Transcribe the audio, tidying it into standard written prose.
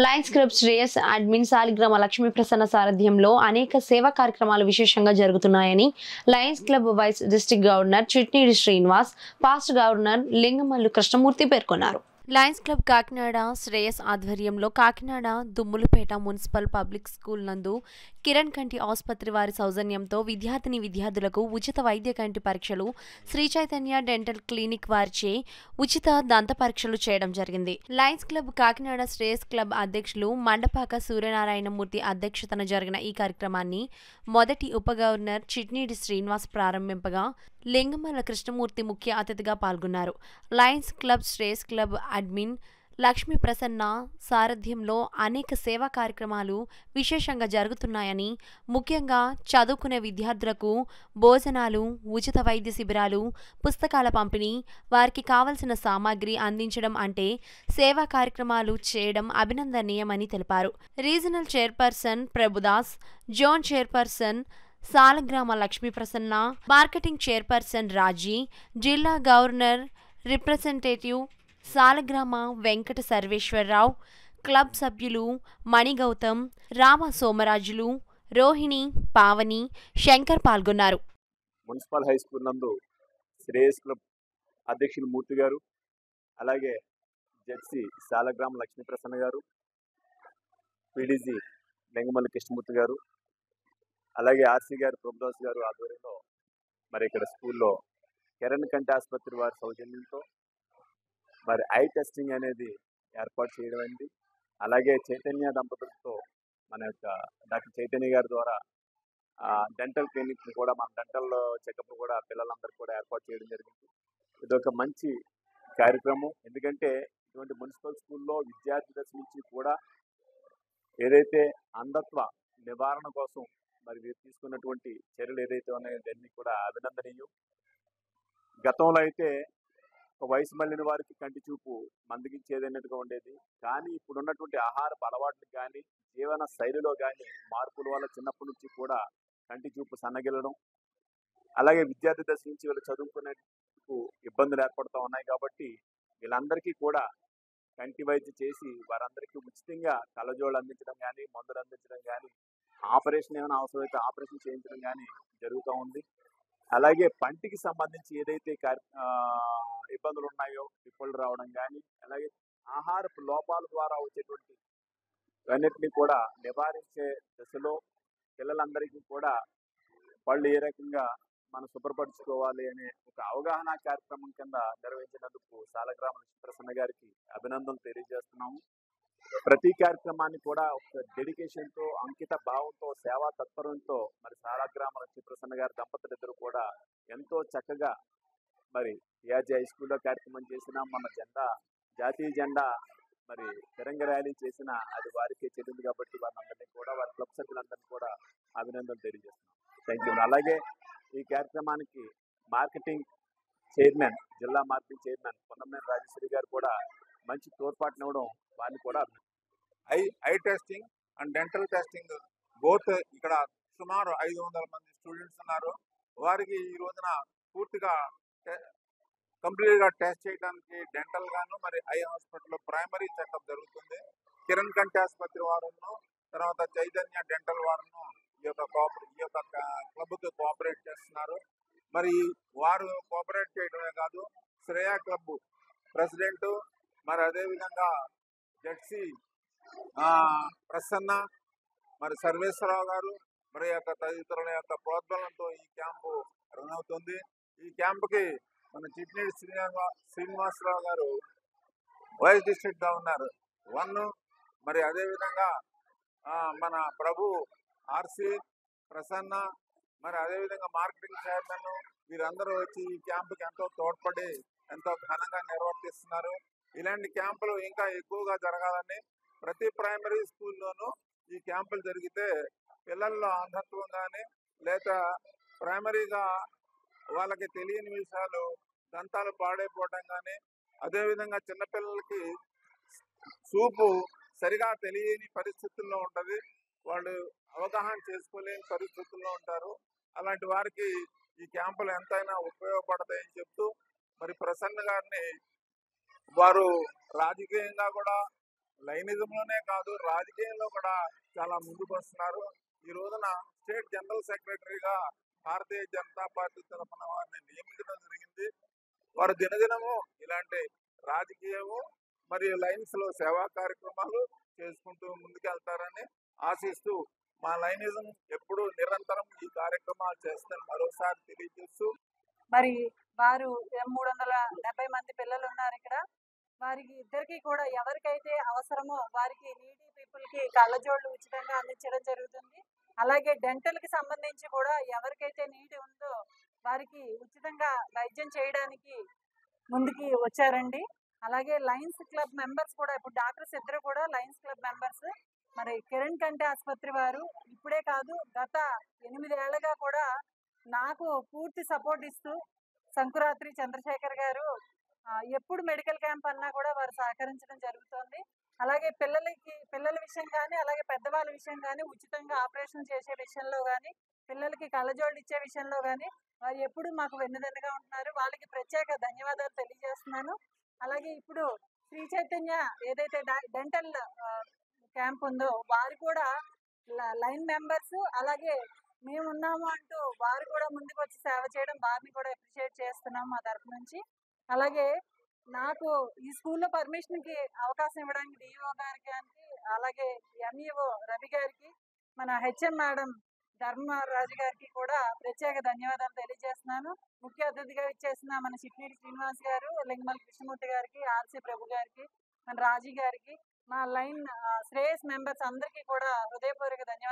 Lions club Shreyas admin Saligrama Lakshmi Prasanna సారథ్యంలో అనేక సేవా కార్యక్రమాలు విశేషంగా జరుగుతున్నాయని lions club vice district governor Chitneedi Srinivas, past governor Lingamallu Krishnamurthy పేర్కొన్నారు. లయన్స్ క్లబ్ కాకినాడ శ్రేయస్ ఆధ్వర్యంలో Kakinada Dummulapeta municipal public school నందు కిరణ్ కంటి ఆసుపత్రి వారి సౌజన్యంతో విద్యార్థులకు ఉచిత వైద్య కంటి పరీక్షలు, శ్రీ చైతన్య డెంటల్ క్లినిక్ వారిచే ఉచిత దంత పరీక్షలు చేయడం జరిగింది. Lions club Kakinada Shreyas club అధ్యక్షులు మండపాక సూర్యనారాయణమూర్తి అధ్యక్షతన జరిగిన ఈ కార్యక్రమాన్ని మొదటి ఉప గవర్నర్ చిట్నీడి శ్రీనివాస్ ప్రారంభింపగా లింగమల్ల కృష్ణమూర్తి ముఖ్య అతిథిగా పాల్గొన్నారు. Lions club Shreyas club admin Lakshmi Prasanna సారథ్యంలో అనేక సేవా కార్యక్రమాలు విశేషంగా జరుగుతున్నాయని, ముఖ్యంగా చదువుకునే విద్యార్థులకు భోజనాలు, ఉచిత వైద్య శిబిరాలు, పుస్తకాల పంపిణీ, వారికి కావలసిన సామాగ్రి అందించడం అంటే సేవా కార్యక్రమాలు చేయడం అభినందనీయమని తెలిపారు. Regional chairperson Prabhudas, zone chairperson Salagrama Lakshmi Prasanna, marketing chairperson Raji, జిల్లా గవర్నర్ రిప్రజెంటేటివ్ సాలగ్రామ వెంకట సర్వేశ్వరరావు, క్లబ్ సభ్యులు మణిగౌతమ్, రామ సోమరాజులు, రోహిణి, పావని, శంకర్ పాల్గొన్నారు. మున్సిపల్ హై స్కూల్ నందు శ్రేయస్ క్లబ్ అధ్యక్షులు మూర్తి గారు, అలాగే జెడ్సీ సాలగ్రామ లక్ష్మీ ప్రసన్న గారు, పీడీజీ లింగమల్లి కృష్ణమూర్తి గారు, అలాగే ఆర్సీ గారు ప్రభుదాస్ గారు ఆధ్వర్యంలో మరి ఇక్కడ స్కూల్లో కిరణ్ కంటి ఆసుపత్రి వారి సౌజన్యంతో మరి ఐ టెస్టింగ్ అనేది ఏర్పాటు చేయడం అయింది. అలాగే చైతన్య దంపతులతో మన యొక్క డాక్టర్ చైతన్య గారి ద్వారా డెంటల్ క్లినిక్ని కూడా మన డెంటల్ చెకప్ కూడా పిల్లలందరికీ కూడా ఏర్పాటు చేయడం జరిగింది. ఇదొక మంచి కార్యక్రమం. ఎందుకంటే ఇటువంటి మున్సిపల్ స్కూల్లో విద్యార్థి దశ నుంచి కూడా ఏదైతే అంధత్వ నివారణ కోసం మరి వీరు తీసుకున్నటువంటి చర్యలు ఏదైతే ఉన్నాయో దాన్ని కూడా అభినందనీయం. గతంలో అయితే ఒక వయసు మళ్ళిన వారికి కంటి చూపు మందగించేదన్నట్టుగా ఉండేది. కానీ ఇప్పుడున్నటువంటి ఆహారపు అలవాట్లు కానీ, జీవన శైలిలో కానీ మార్పుల వల్ల చిన్నప్పటి నుంచి కూడా కంటి చూపు సన్నగిలడం, అలాగే విద్యార్థి దశ నుంచి వీళ్ళు చదువుకునేందుకు ఇబ్బందులు ఏర్పడుతూ ఉన్నాయి. కాబట్టి వీళ్ళందరికీ కూడా కంటి వైద్యం చేసి వారందరికీ ఉచితంగా కళ్ళజోళ్ళు అందించడం కానీ, మందులు అందించడం కానీ, ఆపరేషన్ ఏమైనా అవసరమైతే ఆపరేషన్ చేయించడం కానీ జరుగుతూ ఉంది. అలాగే పంటికి సంబంధించి ఏదైతే ఇబ్బందులు ఉన్నాయో పిప్పులు రావడం కానీ, అలాగే ఆహారపు లోపాల ద్వారా వచ్చేటువంటి అన్నిటినీ కూడా నివారించే దశలో పిల్లలందరికీ కూడా పళ్ళు ఏ రకంగా మనం శుభ్రపరచుకోవాలి అనే ఒక అవగాహన కార్యక్రమం కింద నిర్వహించినందుకు సాలగ్రామ లక్ష్మీ ప్రసన్న గారికి అభినందనలు తెలియజేస్తున్నాము. ప్రతి కార్యక్రమాన్ని కూడా ఒక డెడికేషన్తో, అంకిత భావంతో, సేవా తత్పరంతో మరి సాలగ్రామ లక్ష్మీ ప్రసన్న గారి దంపతులిద్దరూ కూడా ఎంతో చక్కగా మరి పిఆర్జీ హై స్కూల్లో కార్యక్రమం చేసిన, మన జాతీయ జెండా మరి తిరంగ ర్యాలీ చేసిన అది వారికే చెల్లింది. కాబట్టి వారందరినీ కూడా వారి క్లబ్ సభ్యులందరినీ కూడా అభినందనలు తెలియజేస్తున్నాం. Thank you. అలాగే ఈ కార్యక్రమానికి మార్కెటింగ్ చైర్మన్, జిల్లా మార్కెటింగ్ చైర్మన్ పొన్నమనేని రాజేశ్వరి గారు కూడా మంచి తోడ్పాటునివ్వడం వారిని కూడా I testing and dental testing both ఇక్కడ సుమారు 500 మంది స్టూడెంట్స్ ఉన్నారు. వారికి ఈ రోజున పూర్తిగా కంప్లీట్గా టెస్ట్ చేయడానికి డెంటల్ గాను మరి ఐ హాస్పిటల్లో ప్రైమరీ చెకప్ జరుగుతుంది. కిరణ్ కంటి ఆసుపత్రి వారును, తర్వాత చైతన్య డెంటల్ వారును ఈ యొక్క క్లబ్కి కోఆపరేట్ చేస్తున్నారు. మరి వారు కోఆపరేట్ చేయడమే కాదు, శ్రేయ క్లబ్ ప్రెసిడెంట్ మరి అదేవిధంగా జెడ్సీ ప్రసన్న, మరి సర్వేశ్వరరావు గారు మరి యొక్క తదితరుల యొక్క ప్రోద్బలంతో ఈ క్యాంపు రన్ అవుతుంది. ఈ క్యాంపుకి మన చిట్నీడి శ్రీనివాసరావు గారు వైస్ డిస్ట్రిక్ట్ గవర్నర్ 1, మరి అదేవిధంగా మన ప్రభు ఆర్సీ ప్రసన్న, మరి అదేవిధంగా మార్కెటింగ్ చైర్మన్ వీరందరూ వచ్చి ఈ క్యాంపుకి ఎంతో తోడ్పడి ఎంతో ఘనంగా నిర్వర్తిస్తున్నారు. ఇలాంటి క్యాంపులు ఇంకా ఎక్కువగా జరగాలని, ప్రతి ప్రైమరీ స్కూల్లోనూ ఈ క్యాంపులు జరిగితే పిల్లల్లో అంధత్వం కానీ లేదా ప్రైమరీగా వాళ్ళకి తెలియని విషయాలు, దంతాలు పాడైపోవడం కానీ, అదేవిధంగా చిన్నపిల్లలకి చూపు సరిగా తెలియని పరిస్థితుల్లో ఉంటుంది, వాళ్ళు అవగాహన చేసుకోలేని పరిస్థితుల్లో ఉంటారు. అలాంటి వారికి ఈ క్యాంపులు ఎంతైనా ఉపయోగపడతాయని చెప్తూ మరి ప్రసన్న గారిని వారు రాజకీయంగా కూడా లైనిజంలోనే కాదు రాజకీయంలో కూడా చాలా ముందుకు వస్తున్నారు. ఈ రోజున స్టేట్ జనరల్ సెక్రటరీగా భారతీయ జనతా పార్టీ తరఫున వారిని నియమించడం జరిగింది. వారు దినదినము ఇలాంటి రాజకీయము మరియు లైన్స్ లో సేవా కార్యక్రమాలు చేసుకుంటూ ముందుకెళ్తారని ఆశిస్తూ మా లైనిజం ఎప్పుడు నిరంతరం ఈ కార్యక్రమాలు చేస్తారని మరోసారి తెలియజేస్తూ, మరి వారు 370 మంది పిల్లలు ఉన్నారు ఇక్కడ. వారికి ఇద్దరికి కూడా ఎవరికైతే అవసరమో వారికి నీడీ పీపుల్ కి కళ్ళజోళ్ళు ఉచితంగా అందించడం జరుగుతుంది. అలాగే డెంటల్ కి సంబంధించి కూడా ఎవరికైతే నీడి ఉందో వారికి ఉచితంగా వైద్యం చేయడానికి ముందుకి వచ్చారండి. అలాగే లయన్స్ క్లబ్ మెంబర్స్ కూడా, ఇప్పుడు డాక్టర్స్ ఇద్దరు కూడా లయన్స్ క్లబ్ మెంబర్స్. మరి కిరణ్ కంటి ఆసుపత్రి వారు ఇప్పుడే కాదు గత 8 ఏళ్లుగా కూడా నాకు పూర్తి సపోర్ట్ ఇస్తూ, సంకురాత్రి చంద్రశేఖర్ గారు ఎప్పుడు మెడికల్ క్యాంప్ అన్నా కూడా వారు సహకరించడం జరుగుతోంది. అలాగే పిల్లల విషయం కానీ, అలాగే పెద్దవాళ్ళ విషయం కానీ, ఉచితంగా ఆపరేషన్ చేసే విషయంలో కానీ, పిల్లలకి కళ్ళజోళ్ళు ఇచ్చే విషయంలో కానీ వారు ఎప్పుడు మాకు వెన్నుదన్నుగా ఉంటున్నారు. వాళ్ళకి ప్రత్యేక ధన్యవాదాలు తెలియజేస్తున్నాను. అలాగే ఇప్పుడు శ్రీ చైతన్య ఏదైతే డెంటల్ క్యాంప్ ఉందో వారు కూడా లైన్ మెంబర్స్, అలాగే మేము ఉన్నాము అంటూ వారు కూడా ముందుకు వచ్చి సేవ చేయడం, వారిని కూడా అప్రిషియేట్ చేస్తున్నాము మా తరఫు నుంచి. అలాగే నాకు ఈ స్కూల్లో పర్మిషన్ కి అవకాశం ఇవ్వడానికి డిఓ గారికి, అలాగే ఎంఈఓ రవి గారికి, మన హెచ్ఎం మేడం ధర్మరాజు గారికి కూడా ప్రత్యేక ధన్యవాదాలు తెలియజేస్తున్నాను. ముఖ్య అతిథిగా ఇచ్చేసిన మన చిట్నీడి శ్రీనివాస్ గారు, లింగమల్లి కృష్ణమూర్తి గారికి, ఆర్సి ప్రభు గారికి, మన రాజీ గారికి, మా లైన్ శ్రేయస్ మెంబర్స్ అందరికీ కూడా హృదయపూర్వక ధన్యవాదాలు.